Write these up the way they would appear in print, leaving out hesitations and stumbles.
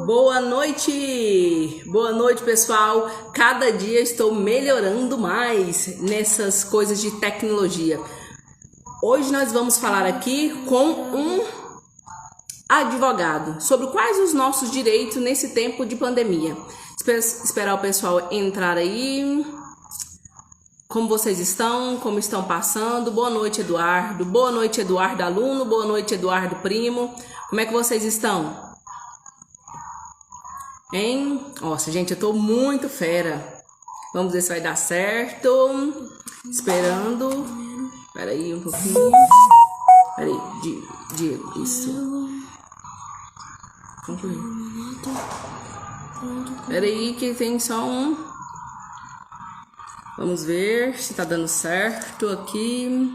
Boa noite, pessoal. Cada dia estou melhorando mais nessas coisas de tecnologia. Hoje nós vamos falar aqui com um advogado sobre quais os nossos direitos nesse tempo de pandemia. Esperar o pessoal entrar aí. Como vocês estão? Como estão passando? Boa noite, Eduardo. Boa noite, Eduardo aluno. Boa noite, Eduardo primo. Como é que vocês estão? Hein? Nossa, gente, eu tô muito fera. Vamos ver se vai dar certo. Esperando. Espera aí um pouquinho. Espera aí, Diego, isso. Concluir. Espera aí que tem só um. Vamos ver se tá dando certo aqui.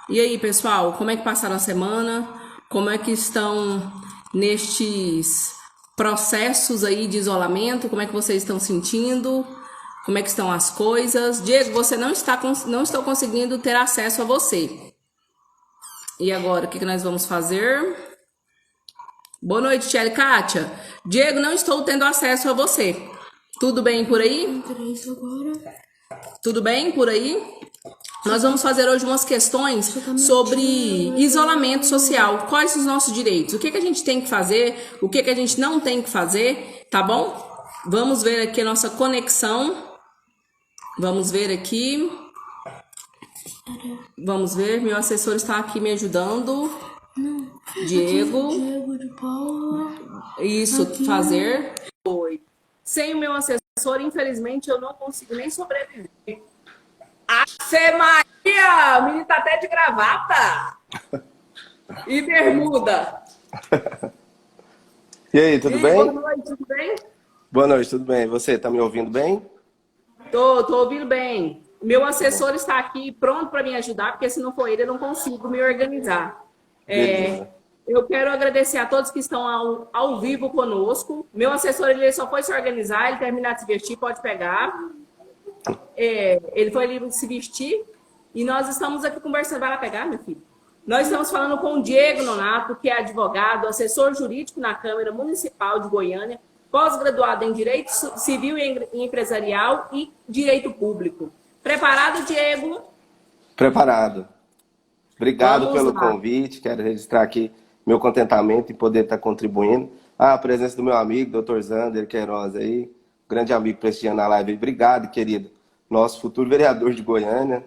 E aí, pessoal, como é que passaram a semana? Como é que estão nestes processos aí de isolamento? Como é que vocês estão sentindo? Como é que estão as coisas? Diego, você não estou conseguindo ter acesso a você. E agora, o que nós vamos fazer? Boa noite, Tchelle Kátia. Diego, não estou tendo acesso a você. Tudo bem por aí? Tudo bem por aí? Nós vamos fazer hoje umas questões sobre isolamento social. Quais os nossos direitos? O que a gente tem que fazer? O que a gente não tem que fazer? Tá bom? Vamos ver aqui a nossa conexão. Vamos ver aqui. Vamos ver. Meu assessor está aqui me ajudando. Diego. Diego de Paula. Isso, aqui. fazer. Sem o meu assessor, infelizmente, eu não consigo nem sobreviver. Ave Maria! O menino tá até de gravata. E bermuda. E aí, tudo bem? Boa noite, tudo bem? Boa noite, tudo bem? Você tá me ouvindo bem? Tô ouvindo bem. Meu assessor está aqui pronto para me ajudar, porque se não for ele, eu não consigo me organizar. Eu quero agradecer a todos que estão ao vivo conosco. Meu assessor, ele só foi se organizar, ele terminar de se vestir, pode pegar. Ele foi ali se vestir e nós estamos aqui conversando. Vai lá pegar, meu filho? Nós estamos falando com o Diego Nonato, que é advogado, assessor jurídico na Câmara Municipal de Goiânia, pós-graduado em Direito Civil e Empresarial e Direito Público. Preparado, Diego? Preparado. Obrigado Vamos pelo lá. convite. Quero registrar aqui meu contentamento em poder estar contribuindo. A presença do meu amigo, Dr. Zander Queiroz aí, grande amigo prestigiando a live. Obrigado, querido. Nosso futuro vereador de Goiânia.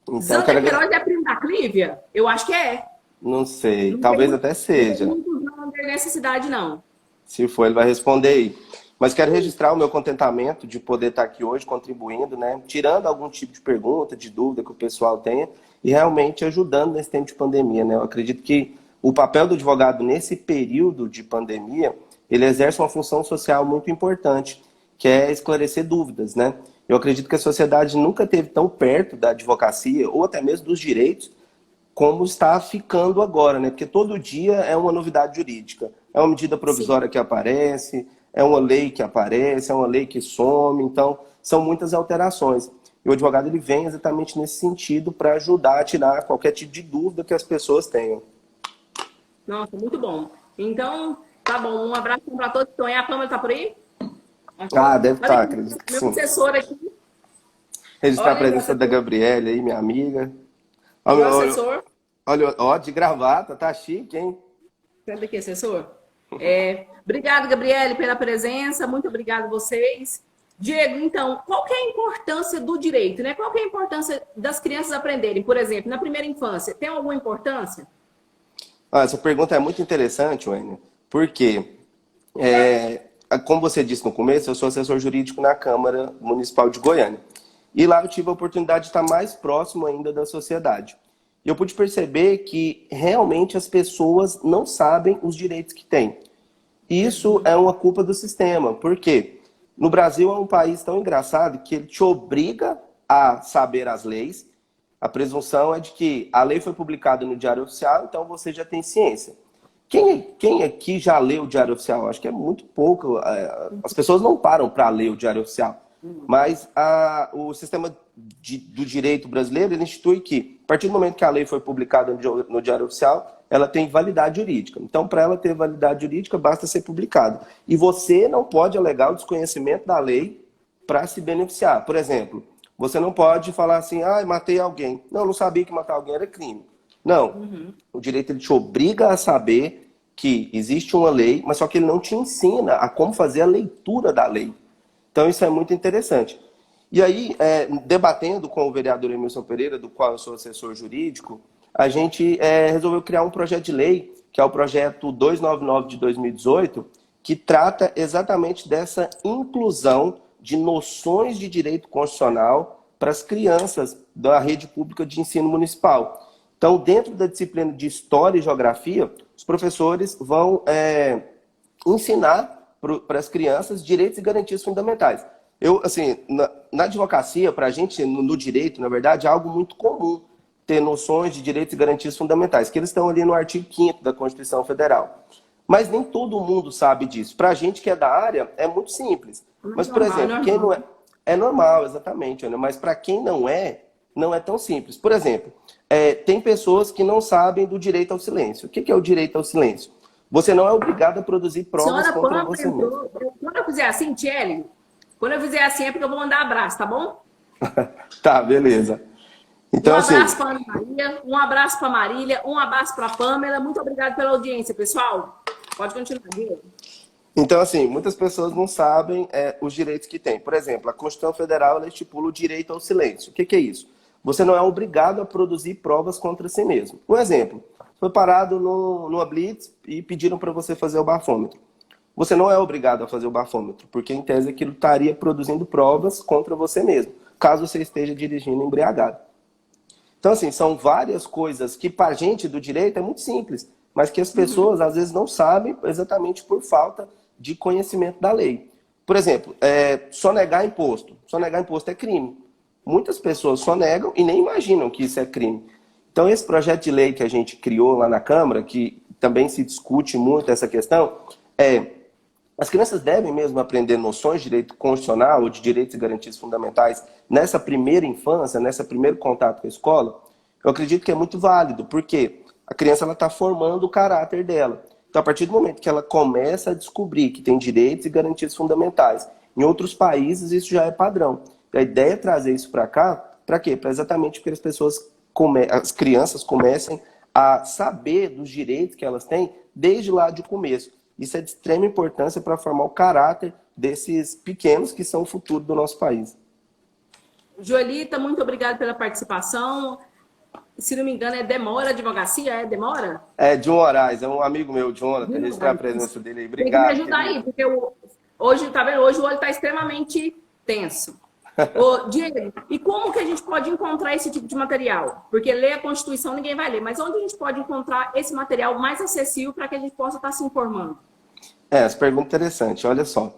Então, Zander Queiroz é primo da Clívia? Eu acho que é. Não sei, Não talvez tem até seja. muitos Zander nessa cidade, não. Se for, ele vai responder aí. Mas quero registrar o meu contentamento de poder estar aqui hoje contribuindo, né? Tirando algum tipo de pergunta, de dúvida que o pessoal tenha e realmente ajudando nesse tempo de pandemia, né? Eu acredito que o papel do advogado nesse período de pandemia, ele exerce uma função social muito importante, que é esclarecer dúvidas, né? Eu acredito que a sociedade nunca esteve tão perto da advocacia ou até mesmo dos direitos como está ficando agora, né? Porque todo dia é uma novidade jurídica. É uma medida provisória que aparece, é uma lei que aparece, é uma lei que some. Então, são muitas alterações. E o advogado ele vem exatamente nesse sentido para ajudar a tirar qualquer tipo de dúvida que as pessoas tenham. Nossa, muito bom. Então, tá bom. Um abraço para todos que estão aí. A Pâmela tá por aí? Deve estar, acredito que meu sim. assessor aqui. Registrar a Olha, presença da Gabriele aí, minha amiga. Meu assessor. Olha, ó, de gravata, tá chique, hein? Senta aqui, assessor. Obrigado, Gabriele, pela presença. Muito obrigado a vocês. Diego, então, qual que é a importância do direito, né? Qual que é a importância das crianças aprenderem, por exemplo, na primeira infância? Tem alguma importância? Essa pergunta é muito interessante, Wênia, porque, como você disse no começo, eu sou assessor jurídico na Câmara Municipal de Goiânia. E lá eu tive a oportunidade de estar mais próximo ainda da sociedade. E eu pude perceber que realmente as pessoas não sabem os direitos que têm. E isso é uma culpa do sistema. Por quê? No Brasil é um país tão engraçado que ele te obriga a saber as leis. A presunção é de que a lei foi publicada no Diário Oficial, então você já tem ciência. Quem aqui já leu o Diário Oficial? Acho que é muito pouco. As pessoas não param para ler o Diário Oficial. Mas o sistema do direito brasileiro ele institui que, a partir do momento que a lei foi publicada no Diário Oficial, ela tem validade jurídica. Então, para ela ter validade jurídica, basta ser publicado. E você não pode alegar o desconhecimento da lei para se beneficiar. Por exemplo, você não pode falar assim, ah, matei alguém. Não sabia que matar alguém era crime. Não. O direito ele te obriga a saber que existe uma lei, mas só que ele não te ensina a como fazer a leitura da lei. Então, isso é muito interessante. E aí, debatendo com o vereador Emilson Pereira, do qual eu sou assessor jurídico, a gente resolveu criar um projeto de lei, que é o projeto 299 de 2018, que trata exatamente dessa inclusão de noções de direito constitucional para as crianças da rede pública de ensino municipal. Então, dentro da disciplina de História e Geografia, os professores vão ensinar para as crianças direitos e garantias fundamentais. Eu, assim, na advocacia, para a gente, no direito, na verdade, é algo muito comum ter noções de direitos e garantias fundamentais, que eles estão ali no artigo 5º da Constituição Federal. Mas nem todo mundo sabe disso. Para a gente que é da área, é muito simples. Mas, por exemplo, quem não é... É normal, exatamente, Ana, mas para quem não é tão simples. Por exemplo, tem pessoas que não sabem do direito ao silêncio. O que é o direito ao silêncio? Você não é obrigado a produzir provas contra você mesmo. Quando eu fizer assim, Thierry, quando eu fizer assim é porque eu vou mandar abraço, tá bom? Tá, beleza. Então, um abraço para Ana Maria, um abraço para Marília, um abraço para Pamela. Muito obrigada pela audiência, pessoal. Pode continuar, Diego. Então, assim, muitas pessoas não sabem os direitos que têm. Por exemplo, a Constituição Federal ela estipula o direito ao silêncio. O que é isso? Você não é obrigado a produzir provas contra si mesmo. Um exemplo, foi parado numa blitz e pediram para você fazer o bafômetro. Você não é obrigado a fazer o bafômetro, porque em tese aquilo estaria produzindo provas contra você mesmo, caso você esteja dirigindo embriagado. Então, assim, são várias coisas que para a gente do direito é muito simples, mas que as pessoas às vezes não sabem exatamente por falta de conhecimento da lei. Por exemplo, sonegar imposto. Sonegar imposto é crime. Muitas pessoas sonegam e nem imaginam que isso é crime. Então, esse projeto de lei que a gente criou lá na Câmara, que também se discute muito essa questão, as crianças devem mesmo aprender noções de direito constitucional ou de direitos e garantias fundamentais nessa primeira infância, nesse primeiro contato com a escola. Eu acredito que é muito válido, porque a criança está formando o caráter dela. Então, a partir do momento que ela começa a descobrir que tem direitos e garantias fundamentais, em outros países isso já é padrão. E a ideia é trazer isso para cá, para quê? Para exatamente que as crianças comecem a saber dos direitos que elas têm desde lá de começo. Isso é de extrema importância para formar o caráter desses pequenos que são o futuro do nosso país. Joelita, muito obrigada pela participação. Se não me engano, é Demora Advocacia? É Demora? É, John Moraes, é um amigo meu, Jonathan. Registrar a presença dele aí. Obrigado. Tem que me ajudar aí, porque hoje, tá vendo? Hoje o olho está extremamente tenso. Diego, e como que a gente pode encontrar esse tipo de material? Porque ler a Constituição ninguém vai ler, mas onde a gente pode encontrar esse material mais acessível para que a gente possa estar se informando? Essa pergunta é interessante, olha só.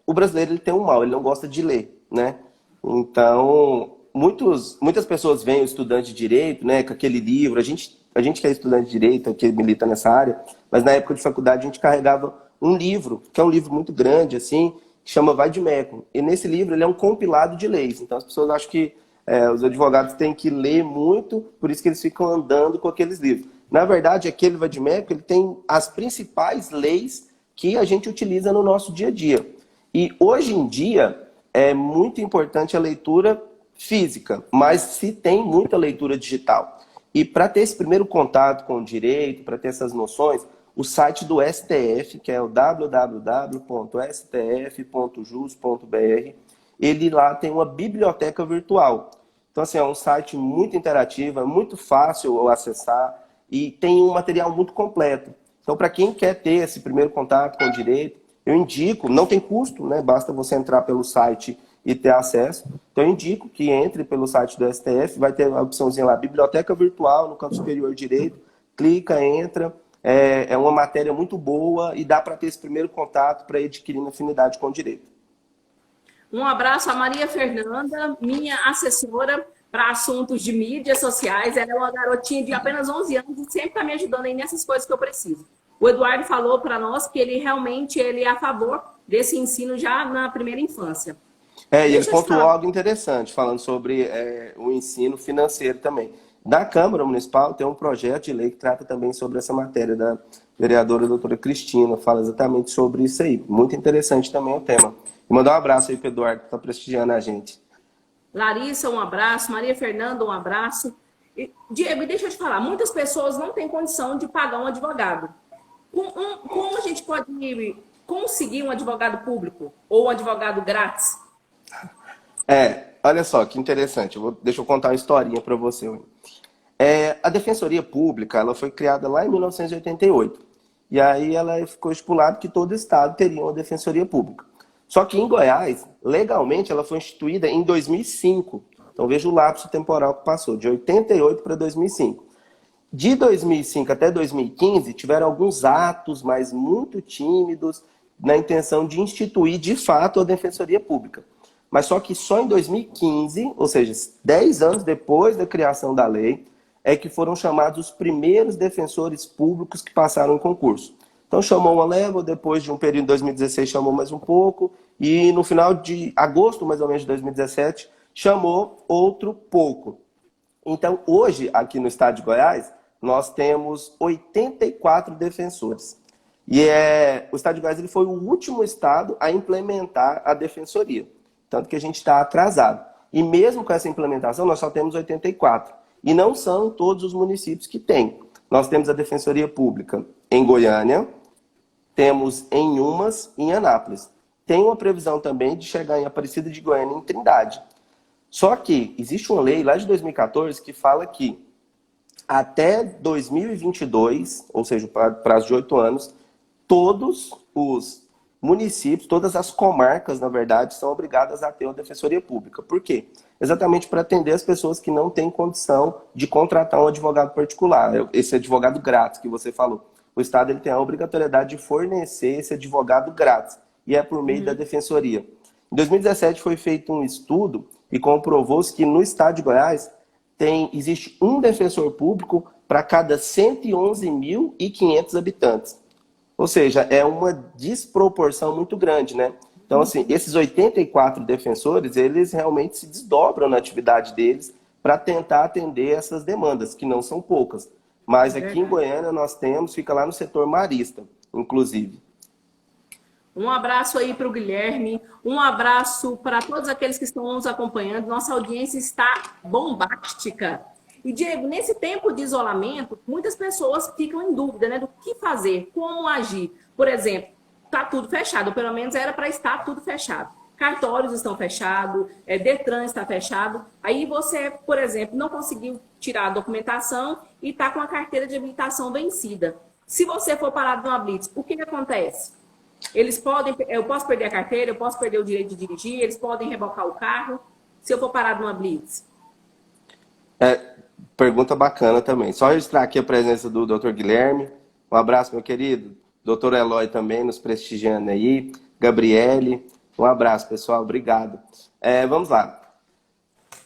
O brasileiro ele tem um mal, ele não gosta de ler, né? Então, muitas pessoas veem o estudante de direito, né, com aquele livro. A gente que é estudante de direito, que milita nessa área, mas na época de faculdade a gente carregava um livro, que é um livro muito grande, assim, que chama Vai de Meco. E nesse livro ele é um compilado de leis. Então as pessoas acham que os advogados têm que ler muito, por isso que eles ficam andando com aqueles livros. Na verdade, aquele Vai de Meco, ele tem as principais leis que a gente utiliza no nosso dia a dia. E hoje em dia é muito importante a leitura física, mas se tem muita leitura digital. E para ter esse primeiro contato com o direito, para ter essas noções, o site do STF, que é o www.stf.jus.br, ele lá tem uma biblioteca virtual. Então, assim, é um site muito interativo, é muito fácil acessar e tem um material muito completo. Então, para quem quer ter esse primeiro contato com o direito, eu indico, não tem custo, né? Basta você entrar pelo site e ter acesso. Então, eu indico que entre pelo site do STF, vai ter a opçãozinha lá, Biblioteca Virtual, no canto superior direito, clica, entra. É uma matéria muito boa e dá para ter esse primeiro contato para ir adquirindo afinidade com o direito. Um abraço a Maria Fernanda, minha assessora para assuntos de mídias sociais. Ela é uma garotinha de apenas 11 anos e sempre está me ajudando aí nessas coisas que eu preciso. O Eduardo falou para nós que ele realmente é a favor desse ensino já na primeira infância. E ele pontuou algo interessante, falando sobre o ensino financeiro também. Da Câmara Municipal tem um projeto de lei que trata também sobre essa matéria da vereadora doutora Cristina, fala exatamente sobre isso aí. Muito interessante também o tema. E mandar um abraço aí para o Eduardo, que está prestigiando a gente. Larissa, um abraço. Maria Fernanda, um abraço. Diego, deixa eu te falar, muitas pessoas não têm condição de pagar um advogado. Como a gente pode conseguir um advogado público ou um advogado grátis? Olha só, que interessante. Deixa eu contar uma historinha para você. A Defensoria Pública, ela foi criada lá em 1988. E aí ela ficou estipulado que todo estado teria uma Defensoria Pública. Só que em Goiás, legalmente, ela foi instituída em 2005. Então veja o lapso temporal que passou, de 88 para 2005. De 2005 até 2015, tiveram alguns atos, mas muito tímidos, na intenção de instituir, de fato, a Defensoria Pública. Mas só que só em 2015, ou seja, 10 anos depois da criação da lei, é que foram chamados os primeiros defensores públicos que passaram em concurso. Então chamou uma leva, depois de um período em 2016 chamou mais um pouco, e no final de agosto, mais ou menos, de 2017, chamou outro pouco. Então hoje, aqui no estado de Goiás, nós temos 84 defensores. E o estado de Goiás ele foi o último estado a implementar a defensoria. Tanto que a gente está atrasado. E mesmo com essa implementação, nós só temos 84. E não são todos os municípios que têm. Nós temos a Defensoria Pública em Goiânia, temos em Umas e em Anápolis. Tem uma previsão também de chegar em Aparecida de Goiânia e em Trindade. Só que existe uma lei lá de 2014 que fala que até 2022, ou seja, prazo de 8 anos, todos os municípios, todas as comarcas, na verdade, são obrigadas a ter uma defensoria pública. Por quê? Exatamente para atender as pessoas que não têm condição de contratar um advogado particular. Esse advogado grátis que você falou. O Estado ele tem a obrigatoriedade de fornecer esse advogado grátis. E é por meio da defensoria. Em 2017 foi feito um estudo e comprovou-se que no Estado de Goiás existe um defensor público para cada 111.500 habitantes. Ou seja, é uma desproporção muito grande, né? Então, assim, esses 84 defensores, eles realmente se desdobram na atividade deles para tentar atender essas demandas, que não são poucas. Mas aqui em Goiânia nós temos, fica lá no setor marista, inclusive. Um abraço aí para o Guilherme, um abraço para todos aqueles que estão nos acompanhando. Nossa audiência está bombástica. E, Diego, nesse tempo de isolamento, muitas pessoas ficam em dúvida, né, do que fazer, como agir. Por exemplo, está tudo fechado, ou pelo menos era para estar tudo fechado. Cartórios estão fechados, Detran está fechado. Aí você, por exemplo, não conseguiu tirar a documentação e está com a carteira de habilitação vencida. Se você for parado numa blitz, o que acontece? Eu posso perder a carteira, eu posso perder o direito de dirigir, eles podem rebocar o carro se eu for parado numa blitz. Pergunta bacana também. Só registrar aqui a presença do Dr. Guilherme. Um abraço, meu querido. Dr. Eloy também nos prestigiando aí. Gabriele. Um abraço, pessoal. Obrigado. Vamos lá.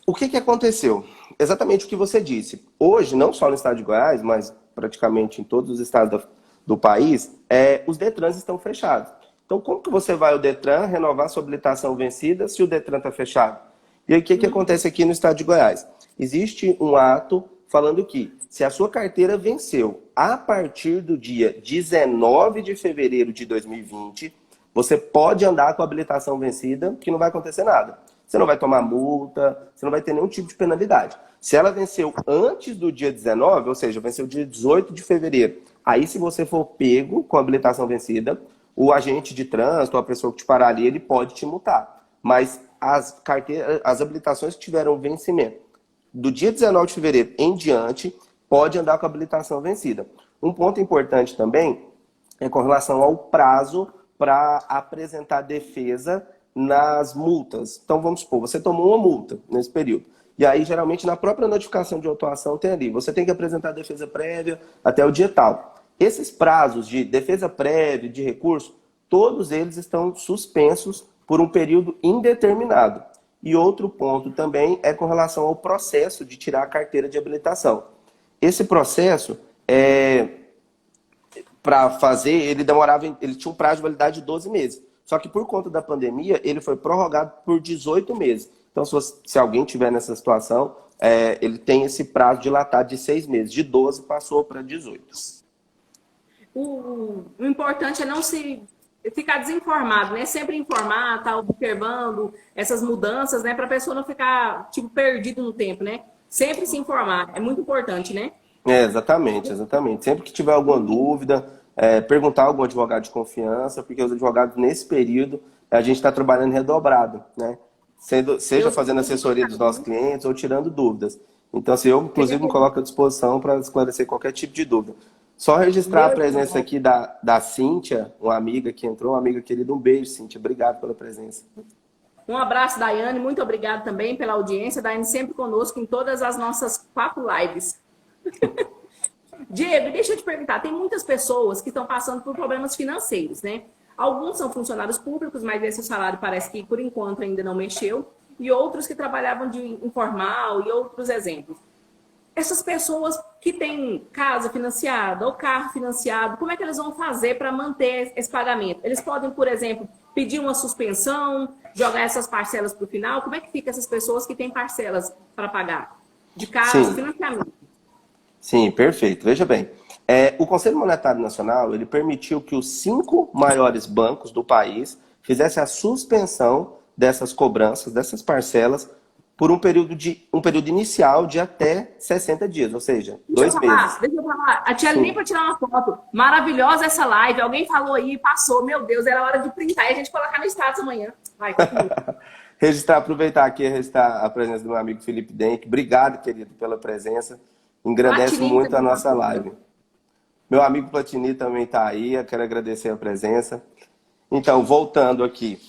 O que aconteceu? Exatamente o que você disse. Hoje, não só no estado de Goiás, mas praticamente em todos os estados do país, os Detrans estão fechados. Então, como que você vai ao Detran renovar sua habilitação vencida se o Detran está fechado? E aí, o que acontece aqui no estado de Goiás? Existe um ato falando que, se a sua carteira venceu a partir do dia 19 de fevereiro de 2020, você pode andar com a habilitação vencida, que não vai acontecer nada. Você não vai tomar multa, você não vai ter nenhum tipo de penalidade. Se ela venceu antes do dia 19, ou seja, venceu dia 18 de fevereiro, aí se você for pego com a habilitação vencida, o agente de trânsito, a pessoa que te parar ali, ele pode te multar. Mas as habilitações que tiveram vencimento do dia 19 de fevereiro em diante, pode andar com a habilitação vencida. Um ponto importante também é com relação ao prazo para apresentar defesa nas multas. Então, vamos supor, você tomou uma multa nesse período. E aí, geralmente, na própria notificação de autuação tem ali, você tem que apresentar defesa prévia até o dia tal. Esses prazos de defesa prévia, de recurso, todos eles estão suspensos por um período indeterminado. E outro ponto também é com relação ao processo de tirar a carteira de habilitação. Esse processo, para fazer, ele tinha um prazo de validade de 12 meses. Só que por conta da pandemia, ele foi prorrogado por 18 meses. Então, se alguém estiver nessa situação, ele tem esse prazo dilatado de 6 meses. De 12 passou para 18. O importante é não se ficar desinformado, né? Sempre informar, estar observando essas mudanças, né? Para a pessoa não ficar, tipo, perdido no tempo, né? Sempre se informar. É muito importante, né? Exatamente, exatamente. Sempre que tiver alguma dúvida, perguntar a algum advogado de confiança, porque os advogados, nesse período, a gente está trabalhando redobrado, né? Seja fazendo assessoria dos nossos clientes ou tirando dúvidas. Então, assim, eu, inclusive, me coloco à disposição para esclarecer qualquer tipo de dúvida. Só registrar a presença aqui da Cíntia, uma amiga que entrou, uma amiga querida. Um beijo, Cíntia. Obrigado pela presença. Um abraço, Daiane. Muito obrigado também pela audiência. Daiane sempre conosco em todas as nossas 4 lives. Diego, deixa eu te perguntar. Tem muitas pessoas que estão passando por problemas financeiros, né? Alguns são funcionários públicos, mas esse salário parece que, por enquanto, ainda não mexeu. E outros que trabalhavam de informal e outros exemplos. Essas pessoas que têm casa financiada ou carro financiado, como é que eles vão fazer para manter esse pagamento? Eles podem, por exemplo, pedir uma suspensão, jogar essas parcelas para o final? Como é que fica essas pessoas que têm parcelas para pagar? De casa, financiamento. Sim, perfeito. Veja bem, o Conselho Monetário Nacional ele permitiu que os 5 maiores bancos do país fizessem a suspensão dessas cobranças, dessas parcelas, por um período inicial de até 60 dias, ou seja, 2 meses. Deixa eu falar. A tia nem para tirar uma foto. Maravilhosa essa live. Alguém falou aí, passou. Meu Deus, era hora de printar e a gente colocar no status amanhã. Vai, Aproveitar aqui e registrar a presença do meu amigo Felipe Denk. Obrigado, querido, pela presença. Engrandece muito a nossa live. Meu amigo Platini também está aí. Eu quero agradecer a presença. Então, voltando aqui,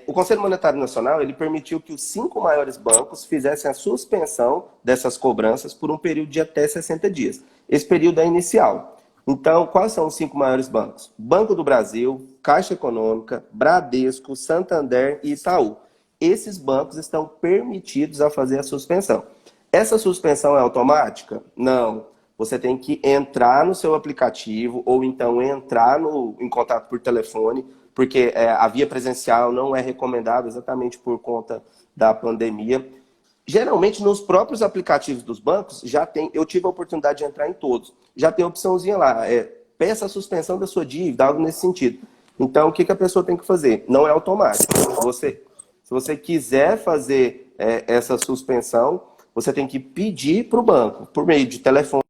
o Conselho Monetário Nacional ele permitiu que os 5 maiores bancos fizessem a suspensão dessas cobranças por um período de até 60 dias. Esse período é inicial. Então, quais são os 5 maiores bancos? Banco do Brasil, Caixa Econômica, Bradesco, Santander e Itaú. Esses bancos estão permitidos a fazer a suspensão. Essa suspensão é automática? Não. Você tem que entrar no seu aplicativo ou então entrar em contato por telefone, porque a via presencial não é recomendável exatamente por conta da pandemia. Geralmente, nos próprios aplicativos dos bancos, eu tive a oportunidade de entrar em todos. Já tem a opçãozinha lá, peça a suspensão da sua dívida, algo nesse sentido. Então, o que a pessoa tem que fazer? Não é automático. Se você quiser fazer essa suspensão, você tem que pedir para o banco, por meio de telefone.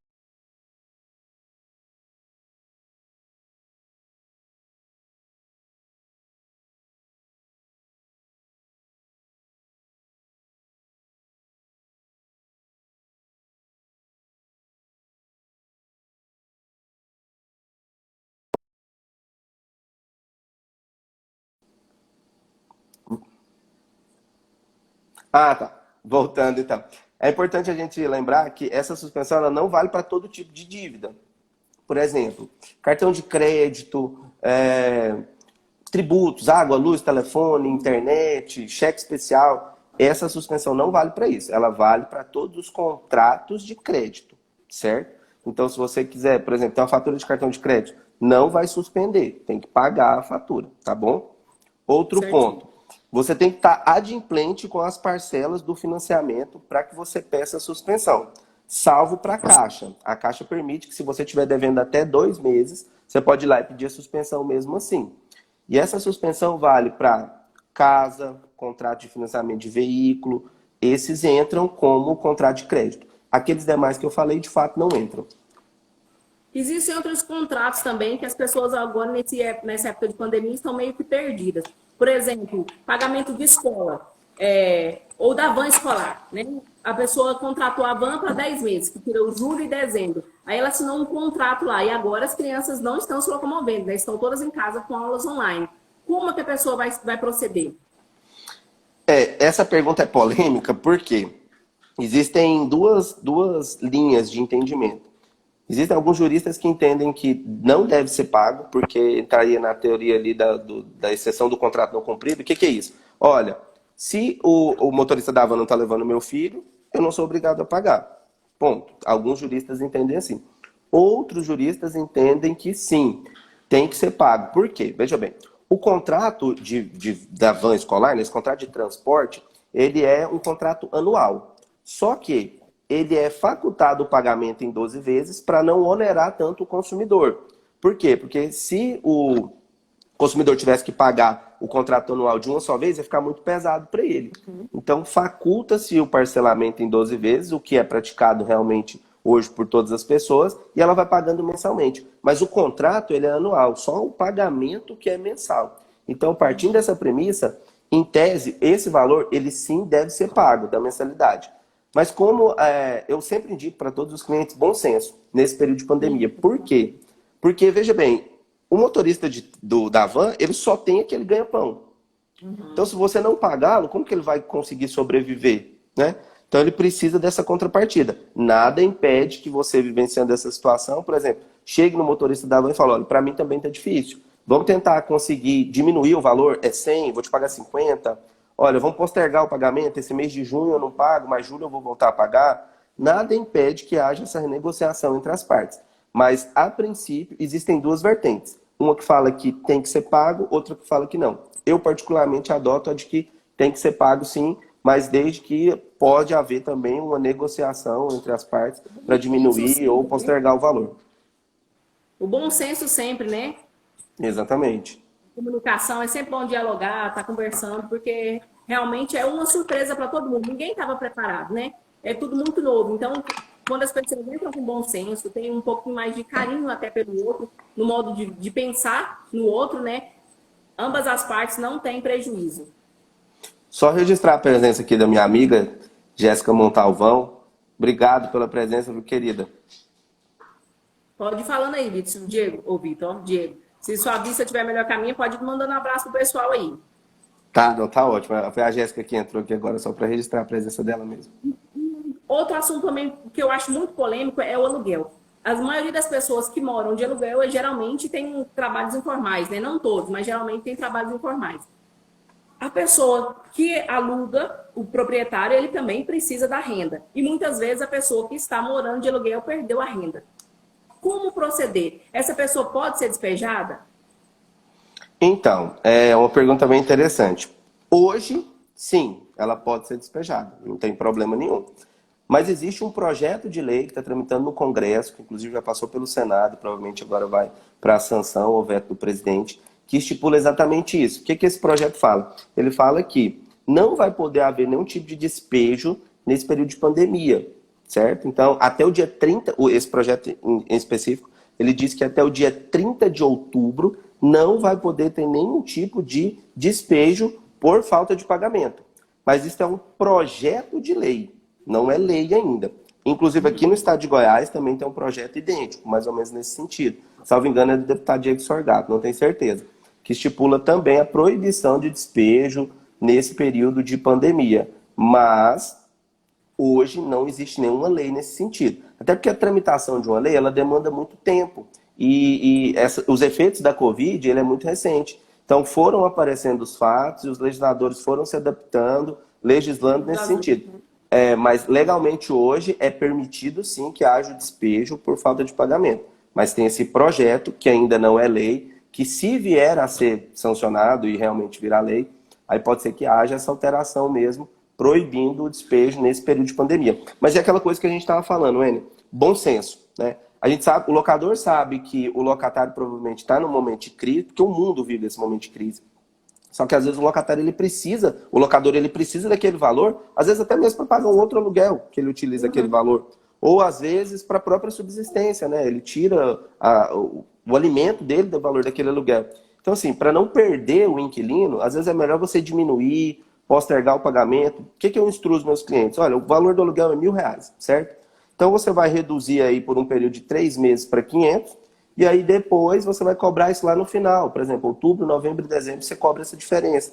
Ah, tá. Voltando então. É importante a gente lembrar que essa suspensão ela não vale para todo tipo de dívida. Por exemplo, cartão de crédito, tributos, água, luz, telefone, internet, cheque especial. Essa suspensão não vale para isso. Ela vale para todos os contratos de crédito, certo? Então, se você quiser, por exemplo, ter uma fatura de cartão de crédito, não vai suspender. Tem que pagar a fatura, tá bom? Outro ponto. Você tem que estar adimplente com as parcelas do financiamento para que você peça a suspensão. Salvo para a Caixa. A Caixa permite que se você estiver devendo até 2 meses, você pode ir lá e pedir a suspensão mesmo assim. E essa suspensão vale para casa, contrato de financiamento de veículo. Esses entram como contrato de crédito. Aqueles demais que eu falei, de fato, não entram. Existem outros contratos também que as pessoas agora, nessa época de pandemia, estão meio que perdidas. Por exemplo, pagamento de escola, ou da van escolar, né? A pessoa contratou a van para 10 meses, que tirou julho e dezembro. Aí ela assinou um contrato lá, e agora as crianças não estão se locomovendo, né? Estão todas em casa com aulas online. Como é que a pessoa vai proceder? Essa pergunta é polêmica porque existem duas linhas de entendimento. Existem alguns juristas que entendem que não deve ser pago, porque entraria na teoria ali da exceção do contrato não cumprido. O que é isso? Olha, se o motorista da van não está levando meu filho, eu não sou obrigado a pagar. Ponto. Alguns juristas entendem assim. Outros juristas entendem que sim, tem que ser pago. Por quê? Veja bem, o contrato da van escolar, esse contrato de transporte, ele é um contrato anual. Só que ele é facultado o pagamento em 12 vezes para não onerar tanto o consumidor. Por quê? Porque se o consumidor tivesse que pagar o contrato anual de uma só vez, ia ficar muito pesado para ele. Então, faculta-se o parcelamento em 12 vezes, o que é praticado realmente hoje por todas as pessoas, e ela vai pagando mensalmente. Mas o contrato, ele é anual, só o pagamento que é mensal. Então, partindo dessa premissa, em tese, esse valor, ele sim deve ser pago da mensalidade. Mas como eu sempre indico para todos os clientes bom senso nesse período de pandemia. Por quê? Porque, veja bem, o motorista da van, ele só tem aquele ganha-pão. Então, se você não pagá-lo, como que ele vai conseguir sobreviver? Né? Então, ele precisa dessa contrapartida. Nada impede que você, vivenciando essa situação, por exemplo, chegue no motorista da van e fale, olha, para mim também está difícil. Vamos tentar conseguir diminuir o valor, é 100, vou te pagar 50. Olha, vamos postergar o pagamento, esse mês de junho eu não pago, mas julho eu vou voltar a pagar. Nada impede que haja essa renegociação entre as partes. Mas, a princípio, existem duas vertentes. Uma que fala que tem que ser pago, outra que fala que não. Eu, particularmente, adoto a de que tem que ser pago, sim, mas desde que pode haver também uma negociação entre as partes para diminuir ou postergar o valor. O bom senso sempre, né? Exatamente. Comunicação, é sempre bom dialogar, estar conversando, porque realmente é uma surpresa para todo mundo. Ninguém estava preparado, né? É tudo muito novo. Então, quando as pessoas entram com bom senso, tem um pouco mais de carinho até pelo outro, no modo de pensar no outro, né? Ambas as partes não têm prejuízo. Só registrar a presença aqui da minha amiga, Jéssica Montalvão. Obrigado pela presença, meu querida. Pode ir falando aí, Vitor, Diego, ou Vitor, Diego. Se sua vista tiver melhor que a minha, pode ir mandando um abraço pro pessoal aí. Tá, não, tá ótimo. Foi a Jéssica que entrou aqui agora, só para registrar a presença dela mesmo. Outro assunto também que eu acho muito polêmico é o aluguel. A maioria das pessoas que moram de aluguel geralmente tem trabalhos informais, né? Não todos, mas geralmente tem trabalhos informais. A pessoa que aluga, o proprietário, ele também precisa da renda. E muitas vezes a pessoa que está morando de aluguel perdeu a renda. Como proceder? Essa pessoa pode ser despejada? Então, é uma pergunta bem interessante. Hoje, sim, ela pode ser despejada, não tem problema nenhum. Mas existe um projeto de lei que está tramitando no Congresso, que inclusive já passou pelo Senado, provavelmente agora vai para a sanção ou veto do presidente, que estipula exatamente isso. O que esse projeto fala? Ele fala que não vai poder haver nenhum tipo de despejo nesse período de pandemia, certo? Então, até o dia 30, esse projeto em específico, ele diz que até o dia 30 de outubro não vai poder ter nenhum tipo de despejo por falta de pagamento. Mas isso é um projeto de lei, não é lei ainda. Inclusive aqui no estado de Goiás também tem um projeto idêntico, mais ou menos nesse sentido. Salvo engano é do deputado Diego Sorgato, não tenho certeza. Que estipula também a proibição de despejo nesse período de pandemia. Mas hoje não existe nenhuma lei nesse sentido. Até porque a tramitação de uma lei, ela demanda muito tempo. Os efeitos da Covid, ele é muito recente. Então foram aparecendo os fatos e os legisladores foram se adaptando, legislando nesse sentido. Mas legalmente hoje é permitido sim que haja o despejo por falta de pagamento. Mas tem esse projeto, que ainda não é lei, que se vier a ser sancionado e realmente virar lei, aí pode ser que haja essa alteração mesmo, proibindo o despejo nesse período de pandemia. Mas é aquela coisa que a gente estava falando, Enio, bom senso, né? A gente sabe, o locador sabe que o locatário provavelmente está num momento de crise, porque o mundo vive esse momento de crise. Só que às vezes o locatário o locador ele precisa daquele valor, às vezes até mesmo para pagar um outro aluguel que ele utiliza aquele valor. Ou às vezes para a própria subsistência, né? Ele tira o alimento dele do valor daquele aluguel. Então assim, para não perder o inquilino, às vezes é melhor você diminuir, postergar o pagamento. O que eu instruo os meus clientes? Olha, o valor do aluguel é R$1.000, certo? Então você vai reduzir aí por um período de 3 meses para 500, e aí depois você vai cobrar isso lá no final. Por exemplo, outubro, novembro e dezembro você cobra essa diferença.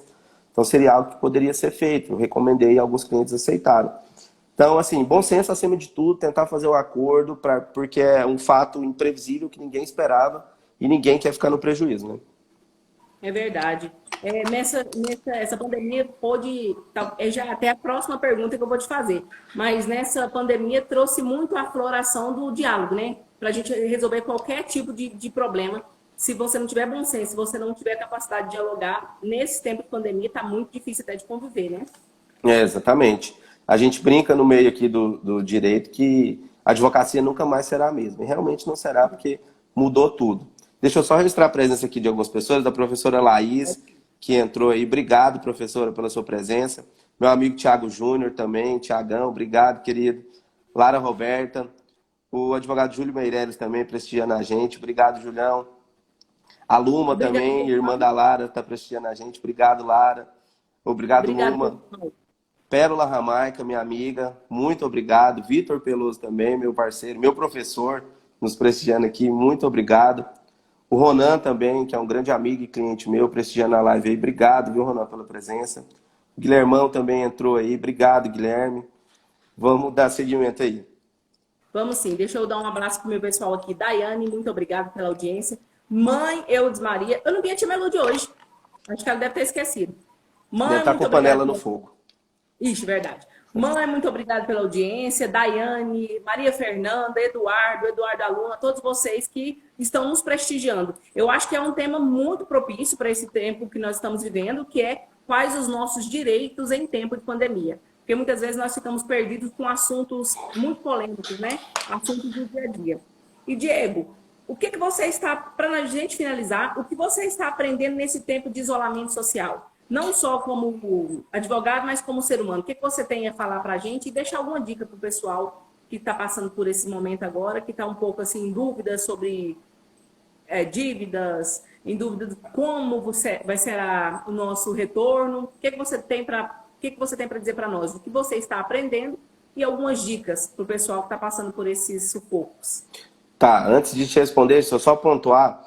Então seria algo que poderia ser feito. Eu recomendei e alguns clientes aceitaram. Então, assim, bom senso acima de tudo, tentar fazer o acordo, porque é um fato imprevisível que ninguém esperava e ninguém quer ficar no prejuízo, né? É verdade. Essa pandemia pôde. Já até a próxima pergunta que eu vou te fazer. Mas nessa pandemia trouxe muito a floração do diálogo, né? Para a gente resolver qualquer tipo de problema. Se você não tiver bom senso, se você não tiver capacidade de dialogar, nesse tempo de pandemia, está muito difícil até de conviver, né? Exatamente. A gente brinca no meio aqui do direito que a advocacia nunca mais será a mesma. E realmente não será, porque mudou tudo. Deixa eu só registrar a presença aqui de algumas pessoas, da professora Laís, que entrou aí. Obrigado, professora, pela sua presença. Meu amigo Tiago Júnior também. Tiagão, obrigado, querido. Lara Roberta. O advogado Júlio Meireles também prestigiando a gente. Obrigado, Julião. A Luma Obrigada, também, irmã da Lara, está prestigiando a gente. Obrigado, Lara. Obrigado, obrigada, Luma. pessoal. Pérola Ramaica, minha amiga, muito obrigado. Vitor Peloso também, meu parceiro, meu professor, nos prestigiando aqui, muito obrigado. O Ronan também, que é um grande amigo e cliente meu, prestigiando a live aí. Obrigado, viu, Ronan, pela presença. O Guilhermão também entrou aí. Obrigado, Guilherme. Vamos dar seguimento aí. Vamos sim, deixa eu dar um abraço pro meu pessoal aqui. Daiane, muito obrigada pela audiência. Mãe Eudes Maria, eu não vi a tia Melô de hoje. Acho que ela deve ter esquecido. Deve Mãe, estar muito com obrigada panela no pela... fogo. Ixi, verdade. Mãe, muito obrigada pela audiência. Daiane, Maria Fernanda, Eduardo Aluna, todos vocês que estão nos prestigiando. Eu acho que é um tema muito propício para esse tempo que nós estamos vivendo, que é quais os nossos direitos em tempo de pandemia. Porque muitas vezes nós ficamos perdidos com assuntos muito polêmicos, né? Assuntos do dia a dia. E, Diego, o que você está, para a gente finalizar, o que você está aprendendo nesse tempo de isolamento social? Não só como advogado, mas como ser humano. O que você tem a falar para a gente e deixar alguma dica para o pessoal que está passando por esse momento agora, que está um pouco assim em dúvida sobre dívidas, em dúvida de como vai ser o nosso retorno. O que você tem para dizer para nós? O que você está aprendendo e algumas dicas para o pessoal que está passando por esses sufocos. Tá, antes de te responder, deixa eu só pontuar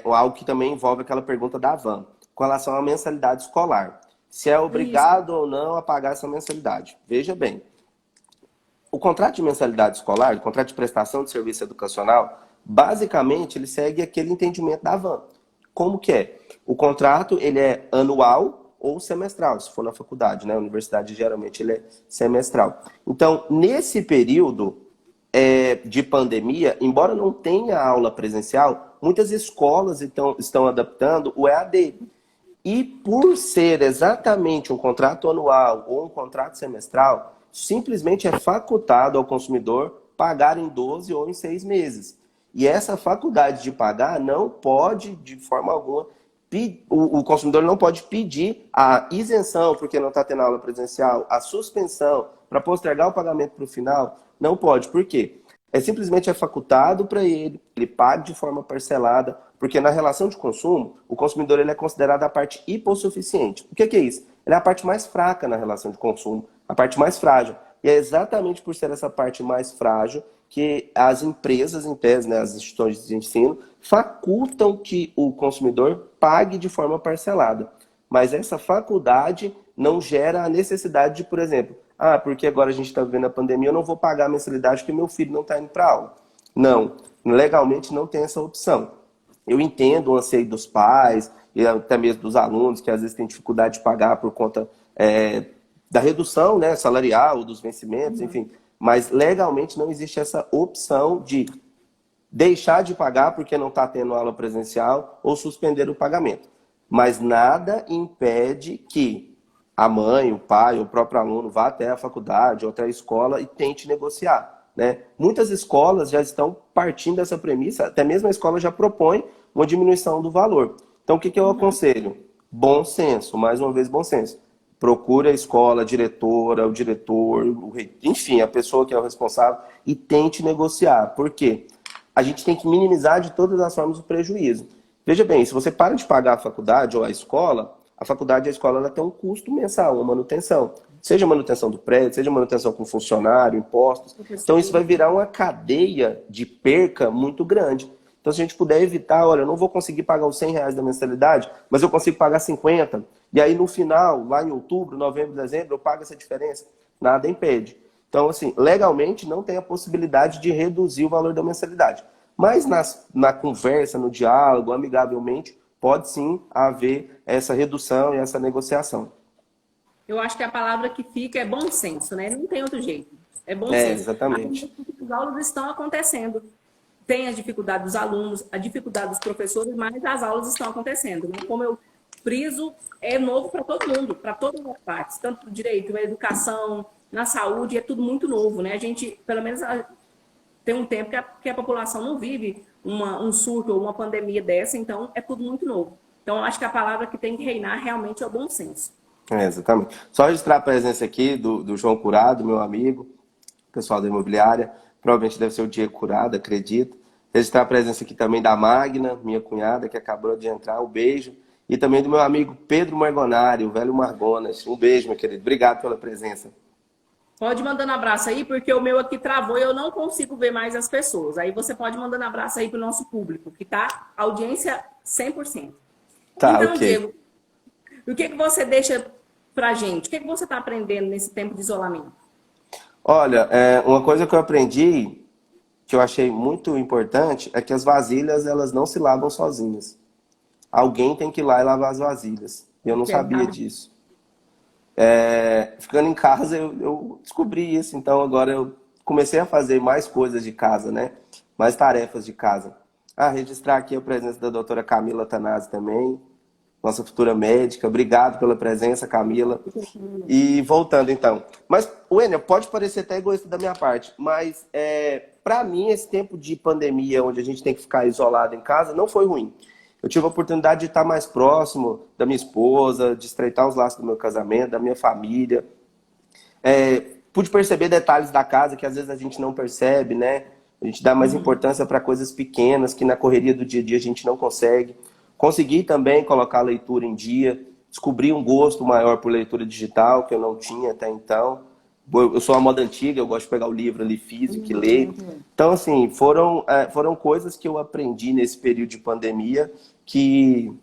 algo que também envolve aquela pergunta da Van, com relação à mensalidade escolar. Se é obrigado ou não a pagar essa mensalidade. Veja bem, o contrato de mensalidade escolar, o contrato de prestação de serviço educacional, basicamente ele segue aquele entendimento da Van. Como que é? O contrato ele é anual ou semestral, se for na faculdade, né? A universidade geralmente ele é semestral. Então, nesse período de pandemia, embora não tenha aula presencial, muitas escolas estão adaptando o EAD. E por ser exatamente um contrato anual ou um contrato semestral, simplesmente é facultado ao consumidor pagar em 12 ou em 6 meses. E essa faculdade de pagar não pode, de forma alguma, o consumidor não pode pedir a isenção, porque não está tendo aula presencial, a suspensão, para postergar o pagamento para o final, não pode. Por quê? Simplesmente é facultado para ele paga de forma parcelada, porque na relação de consumo, o consumidor ele é considerado a parte hipossuficiente. O que é isso? Ele é a parte mais fraca na relação de consumo, a parte mais frágil. E é exatamente por ser essa parte mais frágil que as empresas, em tese, né, as instituições de ensino, facultam que o consumidor pague de forma parcelada. Mas essa faculdade não gera a necessidade de, por exemplo, porque agora a gente está vivendo a pandemia, eu não vou pagar a mensalidade porque meu filho não está indo para aula. Não, legalmente não tem essa opção. Eu entendo o anseio dos pais e até mesmo dos alunos, que às vezes têm dificuldade de pagar por conta da redução, né, salarial, dos vencimentos, enfim. Mas legalmente não existe essa opção de deixar de pagar porque não está tendo aula presencial ou suspender o pagamento. Mas nada impede que a mãe, o pai, o próprio aluno vá até a faculdade ou até a escola e tente negociar, né? Muitas escolas já estão partindo dessa premissa, até mesmo a escola já propõe uma diminuição do valor. Então, o que eu aconselho? Bom senso, mais uma vez, bom senso. Procure a escola, a diretora, o diretor, enfim, a pessoa que é o responsável e tente negociar. Por quê? A gente tem que minimizar de todas as formas o prejuízo. Veja bem, se você para de pagar a faculdade ou a escola, a faculdade e a escola ela tem um custo mensal, uma manutenção. Seja manutenção do prédio, seja manutenção com funcionário, impostos. Então isso vai virar uma cadeia de perca muito grande. Então se a gente puder evitar, olha, eu não vou conseguir pagar os R$ 100 da mensalidade, mas eu consigo pagar 50. E aí no final, lá em outubro, novembro, dezembro, eu pago essa diferença. Nada impede. Então, assim, legalmente não tem a possibilidade de reduzir o valor da mensalidade. Mas na conversa, no diálogo, amigavelmente, pode sim haver essa redução e essa negociação. Eu acho que a palavra que fica é bom senso, né? Não tem outro jeito. É bom senso. Exatamente. As aulas estão acontecendo. Tem a dificuldade dos alunos, a dificuldade dos professores, mas as aulas estão acontecendo. Né? Como eu friso, é novo para todo mundo, para todas as partes, tanto no direito, na educação, na saúde, é tudo muito novo, né? A gente, pelo menos, tem um tempo que a população não vive um surto ou uma pandemia dessa, então é tudo muito novo. Então, eu acho que a palavra que tem que reinar realmente é o bom senso. Exatamente. Só registrar a presença aqui do João Curado, meu amigo, pessoal da imobiliária. Provavelmente deve ser o Diego Curado, acredito. Registrar a presença aqui também da Magna, minha cunhada, que acabou de entrar. Um beijo. E também do meu amigo Pedro Margonari, o velho Margonas. Um beijo, meu querido. Obrigado pela presença. Pode ir mandando abraço aí, porque o meu aqui travou e eu não consigo ver mais as pessoas. Aí você pode ir mandando abraço aí para o nosso público, que tá audiência 100%. Tá, Então, ok. Diego, o que você deixa pra gente? O que você está aprendendo nesse tempo de isolamento? Olha, uma coisa que eu aprendi, que eu achei muito importante, é que as vasilhas, elas não se lavam sozinhas. Alguém tem que ir lá e lavar as vasilhas. E eu não sabia Verdade. disso. Ficando em casa, eu descobri isso. Então, agora eu comecei a fazer mais coisas de casa, né? Mais tarefas de casa. Registrar aqui a presença da doutora Camila Tanazzi também, nossa futura médica. Obrigado pela presença, Camila. E voltando, então. Mas, Wênia, pode parecer até egoísta da minha parte, mas para mim, esse tempo de pandemia, onde a gente tem que ficar isolado em casa, não foi ruim. Eu tive a oportunidade de estar mais próximo da minha esposa, de estreitar os laços do meu casamento, da minha família. Pude perceber detalhes da casa que às vezes a gente não percebe, né? A gente dá mais importância para coisas pequenas que na correria do dia a dia a gente não consegue. Consegui também colocar a leitura em dia, descobri um gosto maior por leitura digital, que eu não tinha até então. Eu sou uma moda antiga, eu gosto de pegar o livro ali físico e ler. Então, assim, foram coisas que eu aprendi nesse período de pandemia que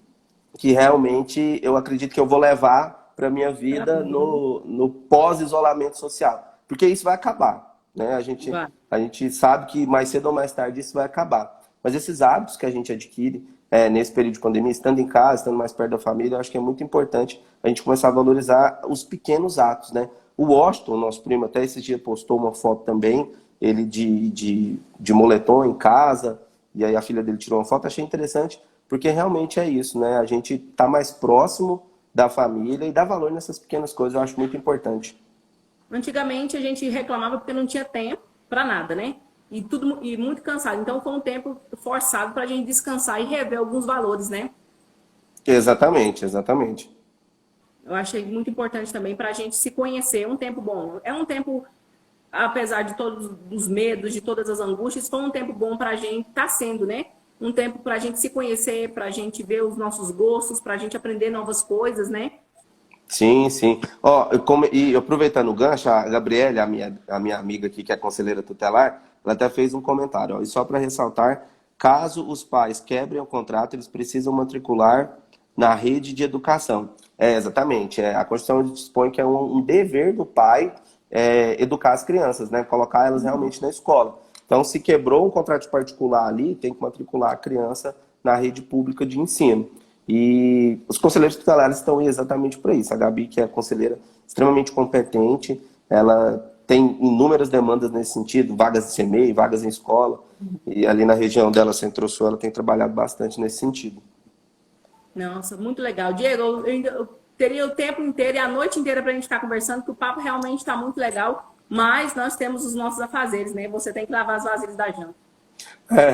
realmente eu acredito que eu vou levar para a minha vida no pós-isolamento social. Porque isso vai acabar, né? Vai. A gente sabe que mais cedo ou mais tarde isso vai acabar. Mas esses hábitos que a gente adquire nesse período de pandemia, estando em casa, estando mais perto da família, eu acho que é muito importante a gente começar a valorizar os pequenos atos, né? O Washington, nosso primo, até esse dia postou uma foto também, ele de moletom em casa, e aí a filha dele tirou uma foto, achei interessante, porque realmente é isso, né? A gente tá mais próximo da família e dá valor nessas pequenas coisas, eu acho muito importante. Antigamente a gente reclamava porque não tinha tempo para nada, né? E muito cansado. Então foi um tempo forçado para a gente descansar e rever alguns valores, né? Exatamente, exatamente. Eu achei muito importante também para a gente se conhecer. É um tempo bom. É um tempo, apesar de todos os medos, de todas as angústias, foi um tempo bom para a gente estar sendo, né? Um tempo para a gente se conhecer, para a gente ver os nossos gostos, para a gente aprender novas coisas, né? Sim, sim. Ó, e aproveitando o gancho, a Gabriela, a minha amiga aqui, que é conselheira tutelar, ela até fez um comentário, ó, e só para ressaltar, caso os pais quebrem o contrato, eles precisam matricular na rede de educação. Exatamente. A Constituição dispõe que é um dever do pai educar as crianças, né? Colocar elas realmente na escola. Então, se quebrou um contrato particular ali, tem que matricular a criança na rede pública de ensino. E os conselheiros tutelares estão aí exatamente para isso. A Gabi, que é conselheira extremamente competente, ela tem inúmeras demandas nesse sentido, vagas de CMEI, vagas em escola, e ali na região dela, Centro-Sul, ela tem trabalhado bastante nesse sentido. Nossa, muito legal. Diego, eu teria o tempo inteiro e a noite inteira para a gente estar conversando, porque o papo realmente está muito legal, mas nós temos os nossos afazeres, né? Você tem que lavar as vasilhas da janta.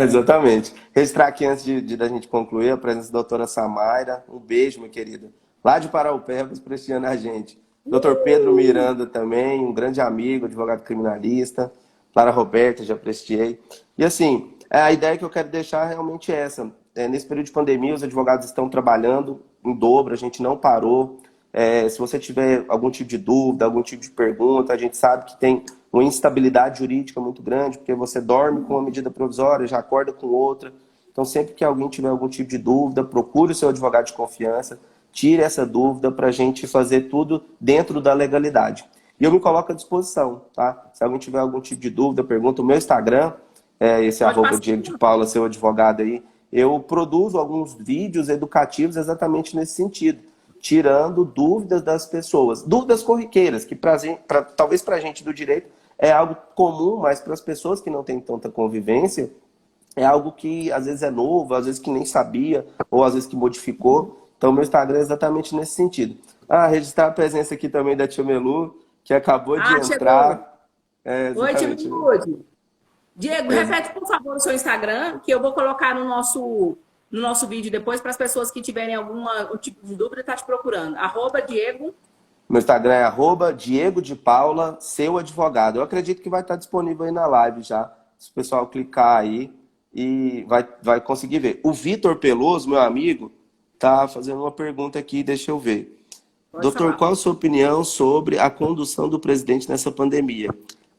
Exatamente. Registrar aqui antes da gente concluir a presença da doutora Samaira. Um beijo, minha querida. Lá de Paraupebas, prestigiando a gente. Doutor Pedro Miranda também, um grande amigo, advogado criminalista. Clara Roberta, já prestigiei. E assim, a ideia que eu quero deixar realmente é essa. Nesse período de pandemia, os advogados estão trabalhando em dobro, a gente não parou. Se você tiver algum tipo de dúvida, algum tipo de pergunta, a gente sabe que tem uma instabilidade jurídica muito grande, porque você dorme com uma medida provisória, já acorda com outra. Então, sempre que alguém tiver algum tipo de dúvida, procure o seu advogado de confiança, tire essa dúvida para a gente fazer tudo dentro da legalidade. E eu me coloco à disposição, tá? Se alguém tiver algum tipo de dúvida, pergunta. O meu Instagram, esse Pode arroba passar. Diego de Paula, seu advogado aí, eu produzo alguns vídeos educativos exatamente nesse sentido, tirando dúvidas das pessoas, dúvidas corriqueiras, que talvez para a gente do direito é algo comum, mas para as pessoas que não têm tanta convivência, é algo que às vezes é novo, às vezes que nem sabia, ou às vezes que modificou. Então, meu Instagram é exatamente nesse sentido. Ah, registrar a presença aqui também da Tia Melu, que acabou de Ah, chegou. entrar. É, Oi, Tia exatamente. Miúde. Diego, Ex- repete, por favor, o seu Instagram, que eu vou colocar no nosso vídeo depois para as pessoas que tiverem algum tipo de dúvida tá te procurando. @Diego. Meu Instagram é Diego de Paula, seu advogado. Eu acredito que vai estar disponível aí na live já. Se o pessoal clicar aí e vai conseguir ver. O Vitor Peloso, meu amigo, tá fazendo uma pergunta aqui, deixa eu ver. Pode Doutor, falar. qual a sua opinião sobre a condução do presidente nessa pandemia?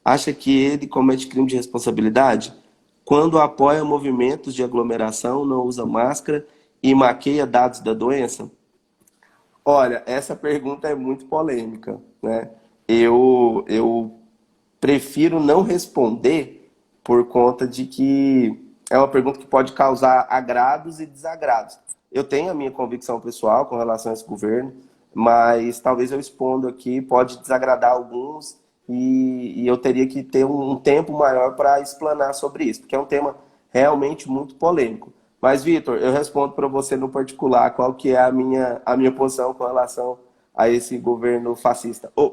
Acha que ele comete crime de responsabilidade? Quando apoia movimentos de aglomeração, não usa máscara e maqueia dados da doença? Olha, essa pergunta é muito polêmica, né? Eu prefiro não responder por conta de que é uma pergunta que pode causar agrados e desagrados. Eu tenho a minha convicção pessoal com relação a esse governo, mas talvez eu expondo aqui pode desagradar alguns e eu teria que ter um tempo maior para explanar sobre isso, porque é um tema realmente muito polêmico. Mas, Vitor, eu respondo para você no particular qual que é a minha posição com relação a esse governo fascista. Oh,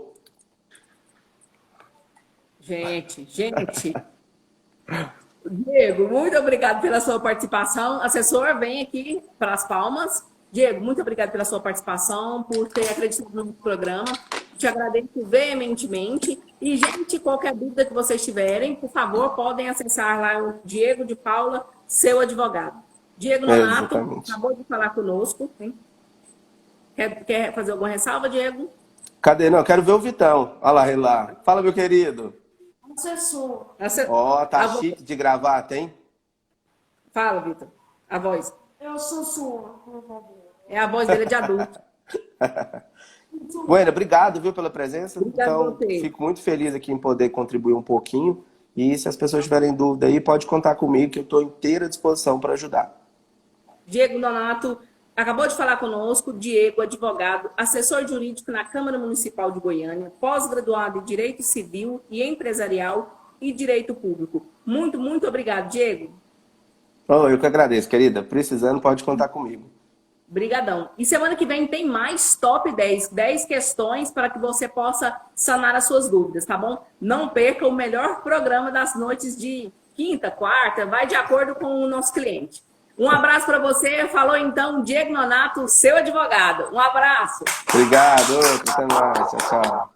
Gente. Diego, muito obrigado pela sua participação. Assessor, vem aqui para as palmas. Diego, muito obrigado pela sua participação, por ter acreditado no programa. Te agradeço veementemente. E, gente, qualquer dúvida que vocês tiverem, por favor, podem acessar lá o Diego de Paula, seu advogado. Diego Nonato, exatamente. acabou de falar conosco. Hein? Quer fazer alguma ressalva, Diego? Cadê? Não, eu quero ver o Vitão. Olha lá, ele lá. Fala, meu querido. Assessor, Ó, tá A vo- chique de gravata, hein? Fala, Vitor. A voz. eu sou sua, por favor. É a voz dele é de adulto. Bueno, obrigado, viu, pela presença. Obrigado a Então, você. fico muito feliz aqui em poder contribuir um pouquinho. E se as pessoas tiverem dúvida aí, pode contar comigo, que eu estou inteira disposição para ajudar. Diego Nonato acabou de falar conosco. Diego, advogado, assessor jurídico na Câmara Municipal de Goiânia, pós-graduado em Direito Civil e Empresarial e Direito Público. Muito, muito obrigado, Diego. Oh, eu que agradeço, querida. Precisando, pode contar comigo. Brigadão. E semana que vem tem mais top 10 questões para que você possa sanar as suas dúvidas, tá bom? Não perca o melhor programa das noites de quinta, quarta, vai de acordo com o nosso cliente. Um abraço para você. Falou então Diego Nonato, seu advogado. Um abraço. Obrigado, outro. Até mais. Tchau, tchau.